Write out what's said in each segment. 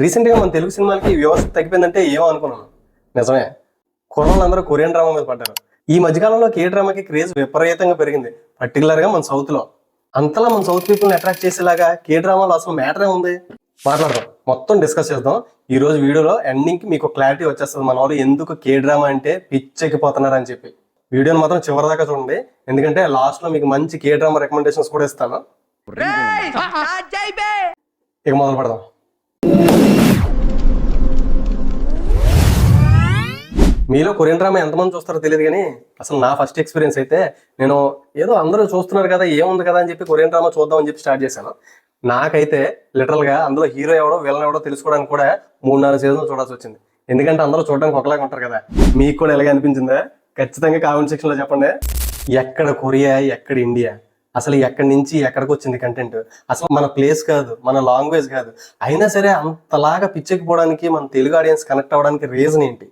రీసెంట్గా మన తెలుగు సినిమాలకి వ్యవస్థ తగ్గిపోయిందంటే ఏమో అనుకున్నాను. నిజమే, కుర్రోళ్ళందరూ కొరియన్ డ్రామా మీద పడ్డారు. ఈ మధ్యకాలంలో కే డ్రామాకి క్రేజ్ విపరీతంగా పెరిగింది, పర్టికులర్గా మన సౌత్లో. అంతలా మన సౌత్ పీపుల్ని అట్రాక్ట్ చేసేలాగా కే డ్రామాలో అసలు మ్యాటరే ఉంది. మాట్లాడదాం, మొత్తం డిస్కస్ చేద్దాం. ఈ రోజు వీడియోలో ఎండింగ్కి మీకు క్లారిటీ వచ్చేస్తుంది మన వాళ్ళు ఎందుకు కే డ్రామా అంటే పిచ్చెక్కిపోతున్నారు అని చెప్పి. వీడియోని మాత్రం చివరిదాకా చూడండి, ఎందుకంటే లాస్ట్లో మీకు మంచి కే డ్రామా రికమెండేషన్స్ కూడా ఇస్తాను. ఇక మొదలు పెడదాం. మీలో కొరియన్ డ్రామా ఎంతమంది చూస్తారో తెలియదు, కానీ అసలు నా ఫస్ట్ ఎక్స్పీరియన్స్ అయితే నేను ఏదో అందరూ చూస్తున్నారు కదా ఏముంది కదా అని చెప్పి కొరియన్ డ్రామా చూద్దామని చెప్పి స్టార్ట్ చేశాను. నాకైతే లిటరల్గా అందులో హీరో ఎవడో విలన్ ఎవడో తెలుసుకోవడానికి కూడా 3-4 సీజన్లు చూడాల్సి వచ్చింది. ఎందుకంటే అందరూ చూడడానికి ఒకలాగా ఉంటారు కదా. మీకు కూడా ఎలాగ అనిపించిందా? ఖచ్చితంగా కామెంట్ సెక్షన్లో చెప్పండి. ఎక్కడ కొరియా, ఎక్కడ ఇండియా, అసలు ఎక్కడి నుంచి ఎక్కడికి వచ్చింది కంటెంట్? అసలు మన ప్లేస్ కాదు, మన లాంగ్వేజ్ కాదు, అయినా సరే అంతలాగా పిచ్చెక్కిపోవడానికి మన తెలుగు ఆడియన్స్ కనెక్ట్ అవ్వడానికి రీజన్ ఏంటి?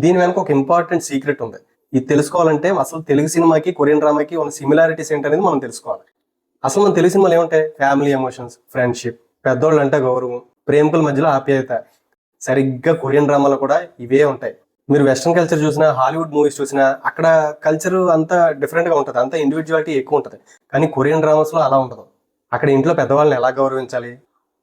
దీని వెనక ఒక ఇంపార్టెంట్ సీక్రెట్ ఉంది. ఇది తెలుసుకోవాలంటే అసలు తెలుగు సినిమాకి కొరియన్ డ్రామాకి ఉన్న సిమిలారిటీస్ ఏంటనేది మనం తెలుసుకోవాలి. అసలు మన తెలుగు సినిమాలు ఏముంటాయి? ఫ్యామిలీ ఎమోషన్స్, ఫ్రెండ్షిప్, పెద్దోళ్ళు అంటే గౌరవం, ప్రేమికుల మధ్యలో ఆప్యాయత. సరిగ్గా కొరియన్ డ్రామాలో కూడా ఇవే ఉంటాయి. మీరు వెస్ట్రన్ కల్చర్ చూసినా, హాలీవుడ్ మూవీస్ చూసినా అక్కడ కల్చర్ అంతా డిఫరెంట్గా ఉంటుంది, అంతా ఇండివిజువాలిటీ ఎక్కువ ఉంటుంది. కానీ కొరియన్ డ్రామాస్లో అలా ఉండదు. అక్కడ ఇంట్లో పెద్దవాళ్ళని ఎలా గౌరవించాలి,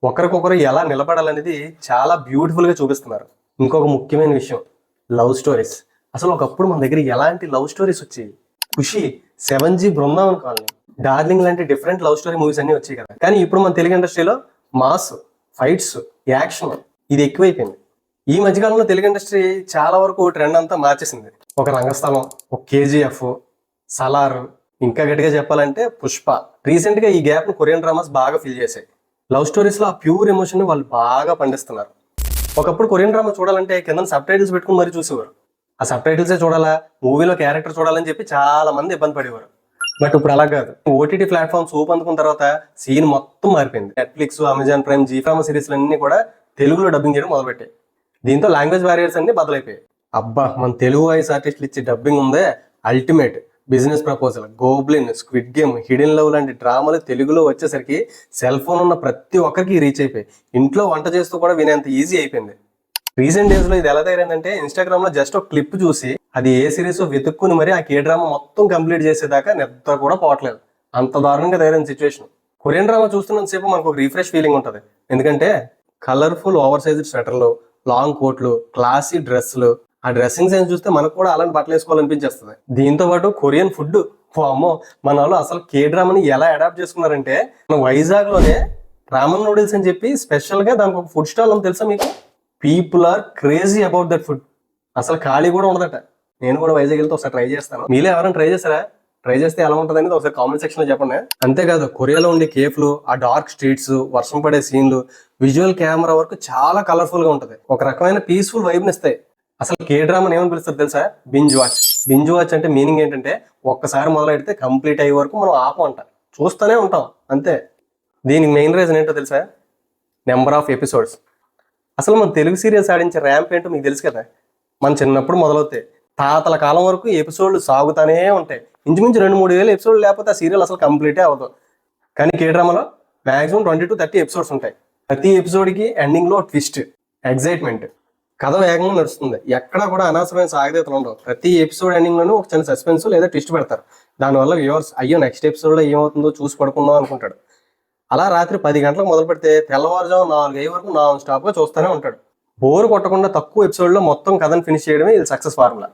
ఒకరికొకరు ఎలా నిలబడాలనేది చాలా బ్యూటిఫుల్గా చూపిస్తున్నారు. ఇంకొక ముఖ్యమైన విషయం, లవ్ స్టోరీస్. అసలు ఒకప్పుడు మన దగ్గర ఎలాంటి లవ్ స్టోరీస్ వచ్చాయి? ఖుషి, 7G, బృందావన్ కాలనీ, డార్లింగ్ లాంటి డిఫరెంట్ లవ్ స్టోరీ మూవీస్ అన్ని వచ్చాయి కదా. కానీ ఇప్పుడు మన తెలుగు ఇండస్ట్రీలో మాస్, ఫైట్స్, యాక్షన్ ఇది ఎక్కువైపోయింది. ఈ మధ్యకాలంలో తెలుగు ఇండస్ట్రీ చాలా వరకు ట్రెండ్ అంతా మార్చేసింది. ఒక రంగస్థలం, ఒక KGF, సలార్, ఇంకా గట్టిగా చెప్పాలంటే పుష్ప. రీసెంట్గా ఈ గ్యాప్ను కొరియన్ డ్రామాస్ బాగా ఫిల్ చేశాయి. లవ్ స్టోరీస్లో ఆ ప్యూర్ ఎమోషన్ వాళ్ళు బాగా పండిస్తున్నారు. ఒకప్పుడు కొరియన్ డ్రామా చూడాలంటే కింద సబ్ టైటిల్స్ పెట్టుకుని మరీ చూసేవారు. ఆ సబ్ టైటిల్సే చూడాలా, మూవీలో క్యారెక్టర్ చూడాలని చెప్పి చాలా మంది ఇబ్బంది పడేవారు. బట్ ఇప్పుడు అలా కాదు. OTT ప్లాట్ఫామ్స్ ఓపెన్ అందుకున్న తర్వాత సీన్ మొత్తం మారిపోయింది. నెట్ఫ్లిక్స్, అమెజాన్ ప్రైమ్, జీ ఫార్మా సిరీస్లు అన్ని కూడా తెలుగులో డబ్బింగ్ చేయడం మొదలుపెట్టాయి. దీంతో లాంగ్వేజ్ బ్యారియర్స్ అన్ని బదలైపోయాయి. అబ్బా, మన తెలుగు వాయిస్ ఆర్టిస్టులు ఇచ్చే డబ్బింగ్ ఉందే ultimate. Business proposal, goblin, squid game, hidden love లాంటి డ్రామాలు తెలుగులో వచ్చేసరికి సెల్ ఫోన్ ఉన్న ప్రతి ఒక్కరికి రీచ్ అయిపోయి ఇంట్లో వంట చేస్తూ కూడా వినేంత ఈజీ అయిపోయింది. రీసెంట్ డేస్ లో ఇది ఎలా తయారైందంటే ఇన్స్టాగ్రామ్ లో జస్ట్ ఒక క్లిప్ చూసి అది ఏ సిరీస్ వెతుక్కుని మరి ఆ కే డ్రామా మొత్తం కంప్లీట్ చేసేదాకా నిద్ర కూడా పోవట్లేదు. అంత దారుణంగా తయారైన సిచ్యువేషన్. కొరియన్ డ్రామా చూస్తున్నంతసేపు మనకు ఒక రిఫ్రెష్ ఫీలింగ్ ఉంటుంది. ఎందుకంటే కలర్ఫుల్ ఓవర్ సైజ్డ్ స్వెటర్లు, లాంగ్ కోట్లు, క్లాసీ డ్రెస్సులు, ఆ డ్రెస్సింగ్ సెన్స్ చూస్తే మనకు కూడా అలాంటి బట్టలు వేసుకోవాలనిపించేస్తుంది. దీంతో పాటు కొరియన్ ఫుడ్, అమ్మో, మన వాళ్ళు అసలు కే డ్రామాని ఎలా అడాప్ట్ చేసుకున్నారంటే మన వైజాగ్ లోనే రామన్ నూడిల్స్ అని చెప్పి స్పెషల్ గా దానికి ఒక ఫుడ్ స్టాల్ అని తెలుసా మీకు? People are crazy about that food. అసలు ఖాళీ కూడా ఉండదట. నేను కూడా వైజాగ్ వెళ్తే ఒకసారి ట్రై చేస్తాను. మీలో ఎవరైనా ట్రై చేస్తారా? ట్రై చేస్తే ఎలా ఉంటుంది అనేది ఒకసారి కామెంట్ సెక్షన్ లో చెప్పండి. అంతేకాదు కొరియాలో ఉండే కేఫ్లు, ఆ డార్క్ స్ట్రీట్స్, వర్షం పడే సీన్లు, విజువల్ కెమెరా వరకు చాలా కలర్ఫుల్ గా ఉంటుంది. ఒక రకమైన పీస్ఫుల్ వైబ్ ఇస్తాయి. అసలు కే డ్రామాని ఏమని పిలుస్తారు తెలుసా? Binge watch. బింజ్ వాచ్ అంటే మీనింగ్ ఏంటంటే ఒక్కసారి మొదలెడితే కంప్లీట్ అయ్యే వరకు మనం ఆపం అంట, చూస్తూనే ఉంటాం అంతే. దీనికి మెయిన్ రీజన్ ఏంటో తెలుసా? Number of episodes. అసలు మన తెలుగు సీరియల్స్ ఆడించే ర్యాంప్ ఏంటో మీకు తెలుసు కదా. మన చిన్నప్పుడు మొదలవుతాయి, తాతల కాలం వరకు ఎపిసోడ్లు సాగుతానే ఉంటాయి. ఇంచుమించు 2-3 వేల ఎపిసోడ్లు లేకపోతే ఆ సీరియల్ అసలు కంప్లీటే అవ్వదు. కానీ కే డ్రామాలో మాక్సిమం 20-30 ఎపిసోడ్స్ ఉంటాయి. ప్రతి ఎపిసోడ్కి ఎండింగ్లో ట్విస్ట్, ఎగ్జైట్మెంట్, కథ వేగంగా నడుస్తుంది. ఎక్కడ కూడా అనవసరమైన సాగదీతలు ఉండవు. ప్రతి ఎపిసోడ్ ఎండింగ్లోనూ ఒక చిన్న సస్పెన్స్ లేదా ట్విస్ట్ పెడతారు. దానివల్ల వ్యూవర్స్ అయ్యో నెక్స్ట్ ఎపిసోడ్లో ఏమవుతుందో చూసి పడుకుందాం అనుకుంటాడు. అలా రాత్రి 10 గంటలకు మొదలు పెడితే తెల్లవారుజాము 4 వరకు నాన్ స్టాప్గా చూస్తూనే ఉంటాడు. బోర్ కొట్టకుండా తక్కువ ఎపిసోడ్లో మొత్తం కథను ఫినిష్ చేయడమే ఇది సక్సెస్ ఫార్ములా.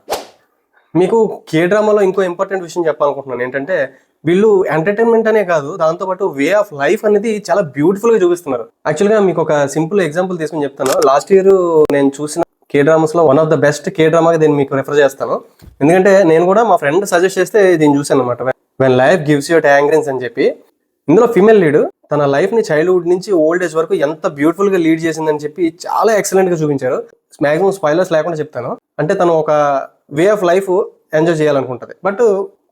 మీకు కే డ్రామాలో ఇంకో ఇంపార్టెంట్ విషయం చెప్పాలనుకుంటున్నాను. ఏంటంటే వీళ్ళు ఎంటర్టైన్మెంట్ అనే కాదు, దాంతోపాటు వే ఆఫ్ లైఫ్ అనేది చాలా బ్యూటిఫుల్గా చూపిస్తున్నారు. యాక్చువల్గా మీకు ఒక సింపుల్ ఎగ్జాంపుల్ తీసుకుని చెప్తాను. లాస్ట్ ఇయర్ నేను చూసిన కే డ్రామాస్ లో వన్ ఆఫ్ ద బెస్ట్ కే డ్రామాగా దీన్ని మీకు రిఫర్ చేస్తాను. ఎందుకంటే నేను కూడా మా ఫ్రెండ్ సజెస్ట్ చేస్తే దీన్ని చూశాను అనమాట. వెన్ లైఫ్ గివ్స్ యూ ట్యాంగ్రెన్స్ అని చెప్పి. ఇందులో ఫీమేల్ లీడ్ తన లైఫ్ ని చైల్డ్హుడ్ నుంచి ఓల్డ్ ఏజ్ వరకు ఎంత బ్యూటిఫుల్ గా లీడ్ చేసిందని చెప్పి చాలా ఎక్సలెంట్ గా చూపించారు. మాక్సిమం స్పాయిలర్స్ లేకుండా చెప్తాను. అంటే తను ఒక వే ఆఫ్ లైఫ్ ఎంజాయ్ చేయాలనుకుంటది, బట్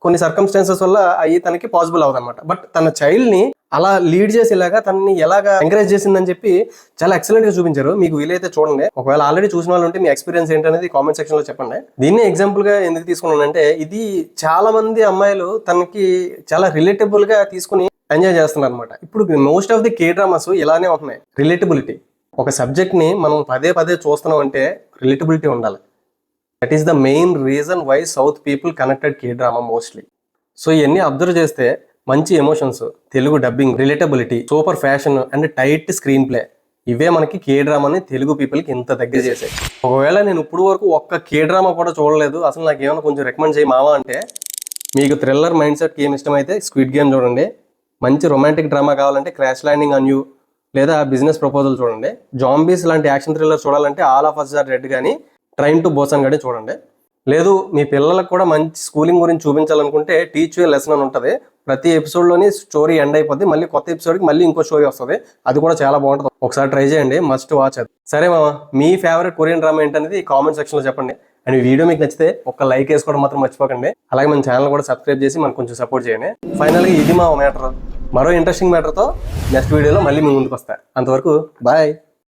కొన్ని సర్కమ్స్టాన్సెస్ వల్ల అవి తనకి పాసిబుల్ అవ్వదన్నమాట. బట్ తన చైల్డ్ ని అలా లీడ్ చేసేలాగా తనని ఎలాగా ఎంకరేజ్ చేసిందని చెప్పి చాలా ఎక్సలెంట్ గా చూపించారు. మీకు వీలైతే చూడండి. ఒకవేళ ఆల్రెడీ చూసిన వాళ్ళు ఉంటే మీ ఎక్స్పీరియన్స్ ఏంటనేది కామెంట్ సెక్షన్ లో చెప్పండి. దీన్ని ఎగ్జాంపుల్ గా ఎందుకు తీసుకున్నానంటే ఇది చాలా మంది అమ్మాయిలు తనకి చాలా రిలేటబుల్ గా తీసుకుని ఎంజాయ్ చేస్తున్నారు అనమాట. ఇప్పుడు most of the K dramas ఇలానే ఉంటున్నాయి. రిలేటబిలిటీ, ఒక సబ్జెక్ట్ని మనం పదే పదే చూస్తున్నాం అంటే రిలేటబిలిటీ ఉండాలి. That is the main reason why south people connected K drama mostly. So ఇవన్నీ అబ్జర్వ్ చేస్తే మంచి emotions, Telugu dubbing, relatability, super fashion and tight screen play, ఇవే మనకి కే డ్రామాని తెలుగు పీపుల్కి ఇంత దగ్గర చేసాయి. ఒకవేళ నేను ఇప్పుడు వరకు ఒక్క కే డ్రామా కూడా చూడలేదు, అసలు నాకు ఏమైనా కొంచెం రికమెండ్ చేయి మావా అంటే, మీకు థ్రిల్లర్ మైండ్ సెట్ గేమ్ ఇష్టమైతే స్క్విడ్ గేమ్ చూడండి. మంచి రొమాంటిక్ డ్రామా కావాలంటే క్రాష్ ల్యాండింగ్ ఆన్ యూ లేదా బిజినెస్ ప్రపోజల్ చూడండి. జాంబీస్ లాంటి యాక్షన్ థ్రిల్లర్ చూడాలంటే all of us are dead కానీ ట్రైన్ టు బోసన్ కానీ చూడండి. లేదు మీ పిల్లలకు కూడా మంచి స్కూలింగ్ గురించి చూపించాలనుకుంటే టీచ్ యూ లెసన్ అని ఉంటుంది. ప్రతి ఎపిసోడ్లోని స్టోరీ ఎండ్ అయిపోద్ది, మళ్ళీ కొత్త ఎపిసోడ్కి మళ్ళీ ఇంకో స్టోరీ వస్తుంది. అది కూడా చాలా బాగుంటుంది, ఒకసారి ట్రై చేయండి, మస్ట్ వాచ్ అది. సరే మామ, మీ ఫేవరెట్ కొరియన్ డ్రామా ఏంటనేది కామెంట్ సెక్షన్లో చెప్పండి. అండ్ ఈ వీడియో మీకు నచ్చితే ఒక్క లైక్ వేసుకోవడం మాత్రం మర్చిపోకండి. అలాగే మన ఛానల్ కూడా సబ్స్క్రైబ్ చేసి మనకు కొంచెం సపోర్ట్ చేయండి. ఫైనల్గా ఇది మా మ్యాటర్. మరో ఇంట్రెస్టింగ్ మ్యాటర్తో నెక్స్ట్ వీడియోలో మళ్ళీ మీ ముందుకు వస్తా. అంతవరకు బాయ్.